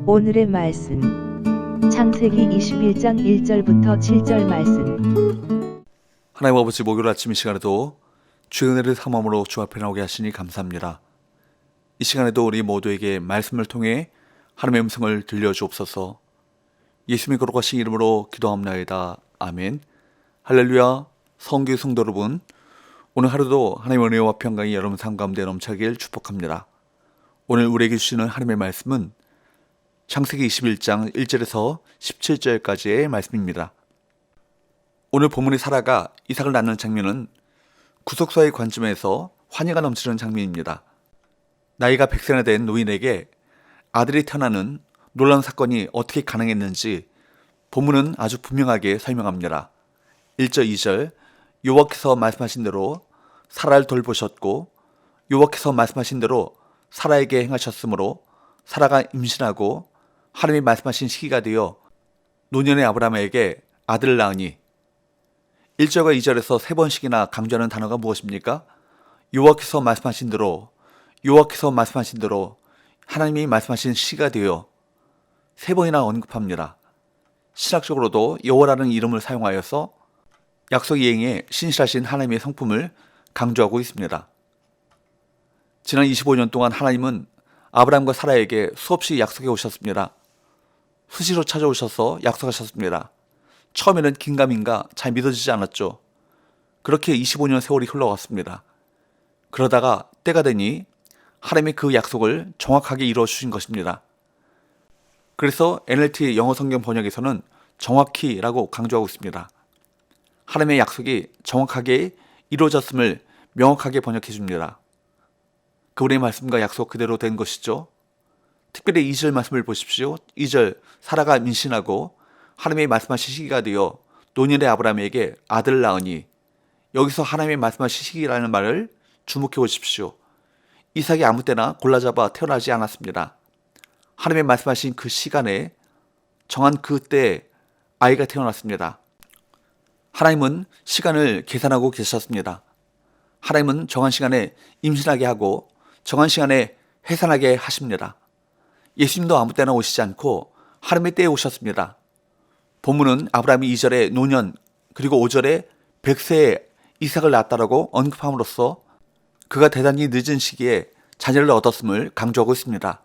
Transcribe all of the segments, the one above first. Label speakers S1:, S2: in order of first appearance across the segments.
S1: 오늘의 말씀 창세기 21장 1절부터 7절 말씀.
S2: 하나님 아버지, 목요일 아침 이 시간에도 주의 은혜를 삼음으로 주 앞에 나오게 하시니 감사합니다. 이 시간에도 우리 모두에게 말씀을 통해 하나님의 음성을 들려주옵소서. 예수님의 거룩하신 이름으로 기도합나이다. 아멘. 할렐루야. 성교 성도 여러분, 오늘 하루도 하나님의 은혜와 평강이 여러분 삶 가운데 넘쳐나길 축복합니다. 오늘 우리에게 주시는 하나님의 말씀은 창세기 21장 1절에서 17절까지의 말씀입니다. 오늘 본문의 사라가 이삭을 낳는 장면은 구속사의 관점에서 환희가 넘치는 장면입니다. 나이가 100세나 된 노인에게 아들이 태어나는 놀라운 사건이 어떻게 가능했는지 본문은 아주 분명하게 설명합니다. 1절 2절 여호와께서 말씀하신 대로 사라를 돌보셨고 여호와께서 말씀하신 대로 사라에게 행하셨으므로 사라가 임신하고 하나님이 말씀하신 시기가 되어 노년의 아브라함에게 아들을 낳으니 1절과 2절에서 3번씩이나 강조하는 단어가 무엇입니까? 여호와께서 말씀하신 대로, 여호와께서 말씀하신 대로, 하나님이 말씀하신 시기가 되어 3번이나 언급합니다. 신학적으로도 여호와라는 이름을 사용하여서 약속 이행에 신실하신 하나님의 성품을 강조하고 있습니다. 지난 25년 동안 하나님은 아브라함과 사라에게 수없이 약속해 오셨습니다. 수시로 찾아오셔서 약속하셨습니다. 처음에는 긴가민가 잘 믿어지지 않았죠. 그렇게 25년 세월이 흘러갔습니다. 그러다가 때가 되니 하나님이 그 약속을 정확하게 이루어 주신 것입니다. 그래서 NLT 영어 성경 번역에서는 정확히라고 강조하고 있습니다. 하나님의 약속이 정확하게 이루어졌음을 명확하게 번역해 줍니다. 그분의 말씀과 약속 그대로 된 것이죠. 특별히 2절 말씀을 보십시오. 2절 사라가 임신하고 하나님의 말씀하신 시기가 되어 노년의 아브라함에게 아들을 낳으니, 여기서 하나님의 말씀하신 시기라는 말을 주목해 보십시오. 이삭이 아무 때나 골라잡아 태어나지 않았습니다. 하나님의 말씀하신 그 시간에 정한 그 때에 아이가 태어났습니다. 하나님은 시간을 계산하고 계셨습니다. 하나님은 정한 시간에 임신하게 하고 정한 시간에 해산하게 하십니다. 예수님도 아무 때나 오시지 않고 하나님의 때에 오셨습니다. 본문은 아브라함이 2절에 노년 그리고 5절에 100세에 이삭을 낳았다라고 언급함으로써 그가 대단히 늦은 시기에 자녀를 얻었음을 강조하고 있습니다.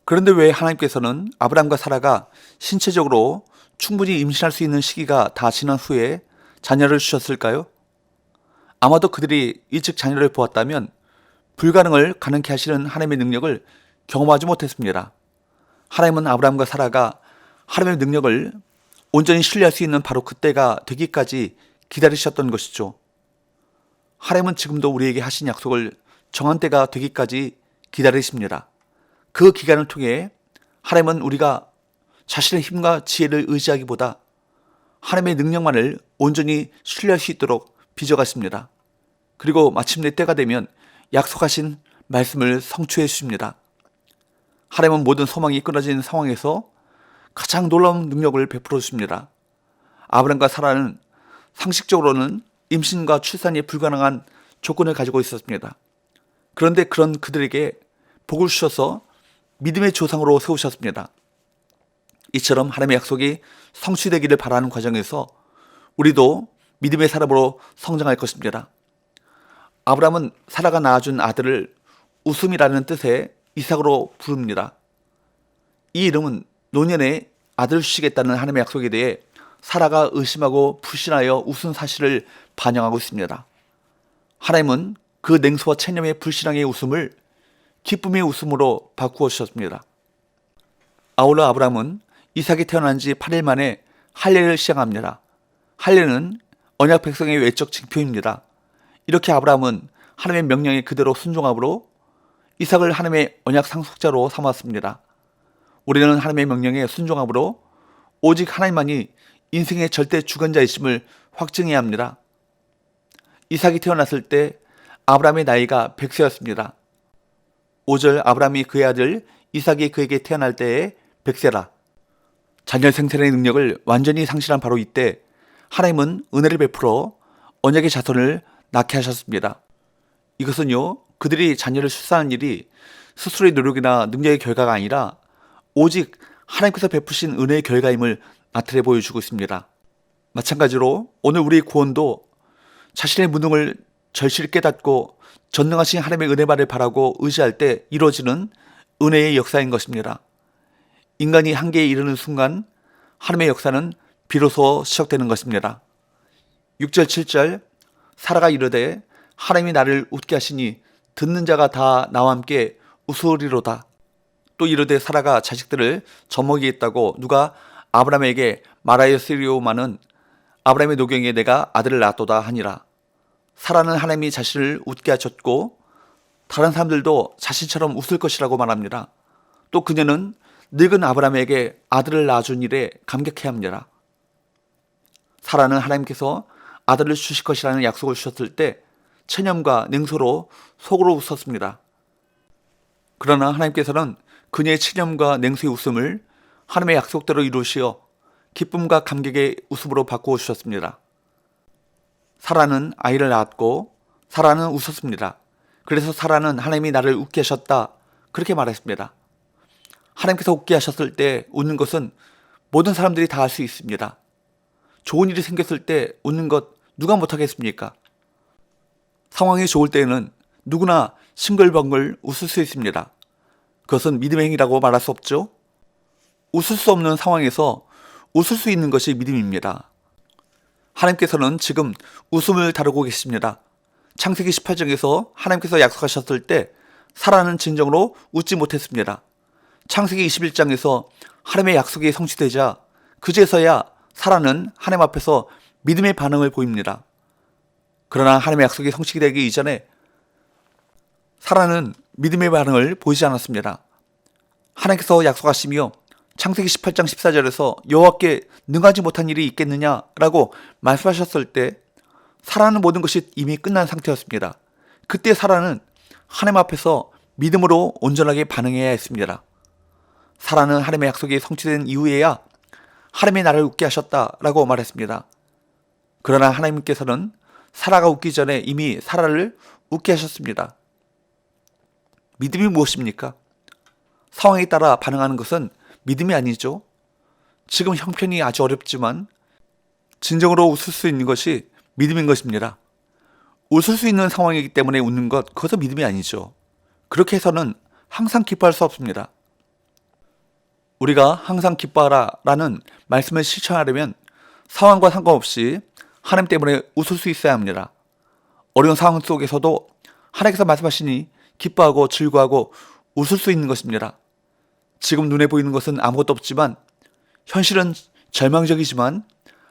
S2: 그런데 왜 하나님께서는 아브라함과 사라가 신체적으로 충분히 임신할 수 있는 시기가 다 지난 후에 자녀를 주셨을까요? 아마도 그들이 일찍 자녀를 보았다면 불가능을 가능케 하시는 하나님의 능력을 경험하지 못했습니다. 하나님은 아브라함과 사라가 하나님의 능력을 온전히 신뢰할 수 있는 바로 그때가 되기까지 기다리셨던 것이죠. 하나님은 지금도 우리에게 하신 약속을 정한 때가 되기까지 기다리십니다. 그 기간을 통해 하나님은 우리가 자신의 힘과 지혜를 의지하기보다 하나님의 능력만을 온전히 신뢰할 수 있도록 빚어가십니다. 그리고 마침내 때가 되면 약속하신 말씀을 성취해 주십니다. 하나님은 모든 소망이 끊어진 상황에서 가장 놀라운 능력을 베풀어 주십니다. 아브라함과 사라는 상식적으로는 임신과 출산이 불가능한 조건을 가지고 있었습니다. 그런데 그런 그들에게 복을 주셔서 믿음의 조상으로 세우셨습니다. 이처럼 하나님의 약속이 성취되기를 바라는 과정에서 우리도 믿음의 사람으로 성장할 것입니다. 아브라함은 사라가 낳아준 아들을 웃음이라는 뜻의 이삭으로 부릅니다. 이 이름은 노년에 아들을 주시겠다는 하나님의 약속에 대해 사라가 의심하고 불신하여 웃은 사실을 반영하고 있습니다. 하나님은 그 냉소와 체념의 불신앙의 웃음을 기쁨의 웃음으로 바꾸어 주셨습니다. 아울러 아브라함은 이삭이 태어난 지 8일 만에 할례를 시작합니다. 할례는 언약 백성의 외적 징표입니다. 이렇게 아브라함은 하나님의 명령에 그대로 순종함으로 이삭을 하나님의 언약 상속자로 삼았습니다. 우리는 하나님의 명령에 순종함으로 오직 하나님만이 인생의 절대 주관자이심을 확증해야 합니다. 이삭이 태어났을 때 아브라함의 나이가 100세였습니다. 5절 아브라함이 그의 아들 이삭이 그에게 태어날 때에 100세라. 자녀 생산의 능력을 완전히 상실한 바로 이때 하나님은 은혜를 베풀어 언약의 자손을 낳게 하셨습니다. 이것은요, 그들이 자녀를 출산하는 일이 스스로의 노력이나 능력의 결과가 아니라 오직 하나님께서 베푸신 은혜의 결과임을 나타내 보여주고 있습니다. 마찬가지로 오늘 우리의 구원도 자신의 무능을 절실히 깨닫고 전능하신 하나님의 은혜만을 바라고 의지할 때 이루어지는 은혜의 역사인 것입니다. 인간이 한계에 이르는 순간 하나님의 역사는 비로소 시작되는 것입니다. 6절 7절 사라가 이르되 하나님이 나를 웃게 하시니 듣는 자가 다 나와 함께 웃으리로다. 또 이르되 사라가 자식들을 젖먹이겠다고 누가 아브라함에게 말하였으리오마는 아브라함의 노경에 내가 아들을 낳았도다 하니라. 사라는 하나님이 자신을 웃게 하셨고 다른 사람들도 자신처럼 웃을 것이라고 말합니다. 또 그녀는 늙은 아브라함에게 아들을 낳아준 일에 감격해합니다. 사라는 하나님께서 아들을 주실 것이라는 약속을 주셨을 때 체념과 냉소로 속으로 웃었습니다. 그러나 하나님께서는 그녀의 체념과 냉소의 웃음을 하나님의 약속대로 이루시어 기쁨과 감격의 웃음으로 바꾸어 주셨습니다. 사라는 아이를 낳았고 사라는 웃었습니다. 그래서 사라는 하나님이 나를 웃게 하셨다 그렇게 말했습니다. 하나님께서 웃게 하셨을 때 웃는 것은 모든 사람들이 다 할 수 있습니다. 좋은 일이 생겼을 때 웃는 것 누가 못하겠습니까? 상황이 좋을 때에는 누구나 싱글벙글 웃을 수 있습니다. 그것은 믿음의 행위라고 말할 수 없죠. 웃을 수 없는 상황에서 웃을 수 있는 것이 믿음입니다. 하나님께서는 지금 웃음을 다루고 계십니다. 창세기 18장에서 하나님께서 약속하셨을 때 사라는 진정으로 웃지 못했습니다. 창세기 21장에서 하나님의 약속이 성취되자 그제서야 사라는 하나님 앞에서 믿음의 반응을 보입니다. 그러나 하나님의 약속이 성취되기 이전에 사라는 믿음의 반응을 보이지 않았습니다. 하나님께서 약속하시며 창세기 18장 14절에서 여호와께 능하지 못한 일이 있겠느냐라고 말씀하셨을 때 사라는 모든 것이 이미 끝난 상태였습니다. 그때 사라는 하나님 앞에서 믿음으로 온전하게 반응해야 했습니다. 사라는 하나님의 약속이 성취된 이후에야 하나님이 나를 웃게 하셨다라고 말했습니다. 그러나 하나님께서는 사라가 웃기 전에 이미 사라를 웃게 하셨습니다. 믿음이 무엇입니까? 상황에 따라 반응하는 것은 믿음이 아니죠. 지금 형편이 아주 어렵지만 진정으로 웃을 수 있는 것이 믿음인 것입니다. 웃을 수 있는 상황이기 때문에 웃는 것, 그것은 믿음이 아니죠. 그렇게 해서는 항상 기뻐할 수 없습니다. 우리가 항상 기뻐하라라는 말씀을 실천하려면 상황과 상관없이 하나님 때문에 웃을 수 있어야 합니다. 어려운 상황 속에서도 하나님께서 말씀하시니 기뻐하고 즐거워하고 웃을 수 있는 것입니다. 지금 눈에 보이는 것은 아무것도 없지만 현실은 절망적이지만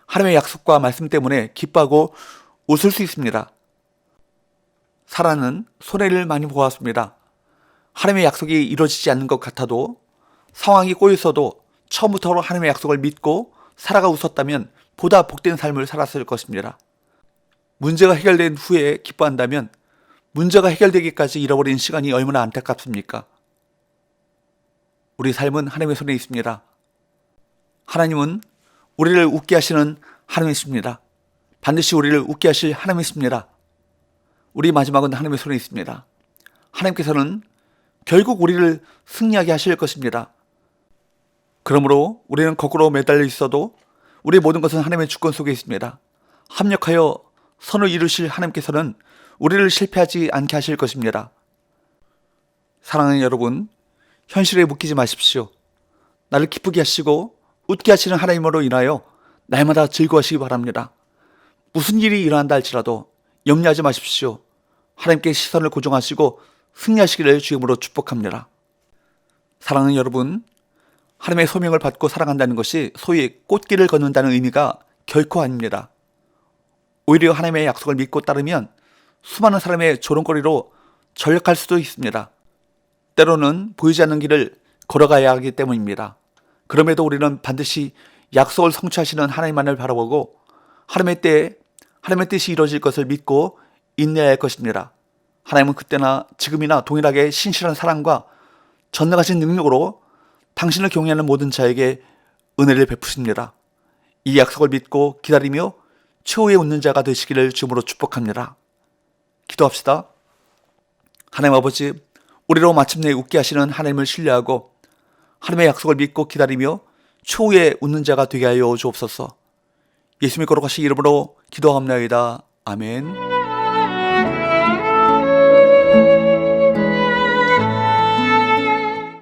S2: 하나님의 약속과 말씀 때문에 기뻐하고 웃을 수 있습니다. 사라는 손해를 많이 보았습니다. 하나님의 약속이 이루어지지 않는 것 같아도 상황이 꼬여서도 처음부터 하나님의 약속을 믿고 사라가 웃었다면 보다 복된 삶을 살았을 것입니다. 문제가 해결된 후에 기뻐한다면 문제가 해결되기까지 잃어버린 시간이 얼마나 안타깝습니까? 우리 삶은 하나님의 손에 있습니다. 하나님은 우리를 웃게 하시는 하나님이십니다. 반드시 우리를 웃게 하실 하나님이십니다. 우리 마지막은 하나님의 손에 있습니다. 하나님께서는 결국 우리를 승리하게 하실 것입니다. 그러므로 우리는 거꾸로 매달려 있어도 우리의 모든 것은 하나님의 주권 속에 있습니다. 합력하여 선을 이루실 하나님께서는 우리를 실패하지 않게 하실 것입니다. 사랑하는 여러분, 현실에 묶이지 마십시오. 나를 기쁘게 하시고 웃게 하시는 하나님으로 인하여 날마다 즐거워하시기 바랍니다. 무슨 일이 일어난다 할지라도 염려하지 마십시오. 하나님께 시선을 고정하시고 승리하시기를 주임으로 축복합니다. 사랑하는 여러분, 하나님의 소명을 받고 살아간다는 것이 소위 꽃길을 걷는다는 의미가 결코 아닙니다. 오히려 하나님의 약속을 믿고 따르면 수많은 사람의 조롱거리로 전락할 수도 있습니다. 때로는 보이지 않는 길을 걸어가야 하기 때문입니다. 그럼에도 우리는 반드시 약속을 성취하시는 하나님만을 바라보고 하나님의 때에 하나님의 뜻이 이루어질 것을 믿고 인내해야 할 것입니다. 하나님은 그때나 지금이나 동일하게 신실한 사랑과 전능하신 능력으로 당신을 경외하는 모든 자에게 은혜를 베푸십니다. 이 약속을 믿고 기다리며 최후의 웃는 자가 되시기를 주님으로 축복합니다. 기도합시다. 하나님 아버지, 우리로 마침내 웃게 하시는 하나님을 신뢰하고 하나님의 약속을 믿고 기다리며 추후에 웃는 자가 되게 하여 주옵소서. 예수님 거룩하신 이름으로 기도합나이다. 아멘.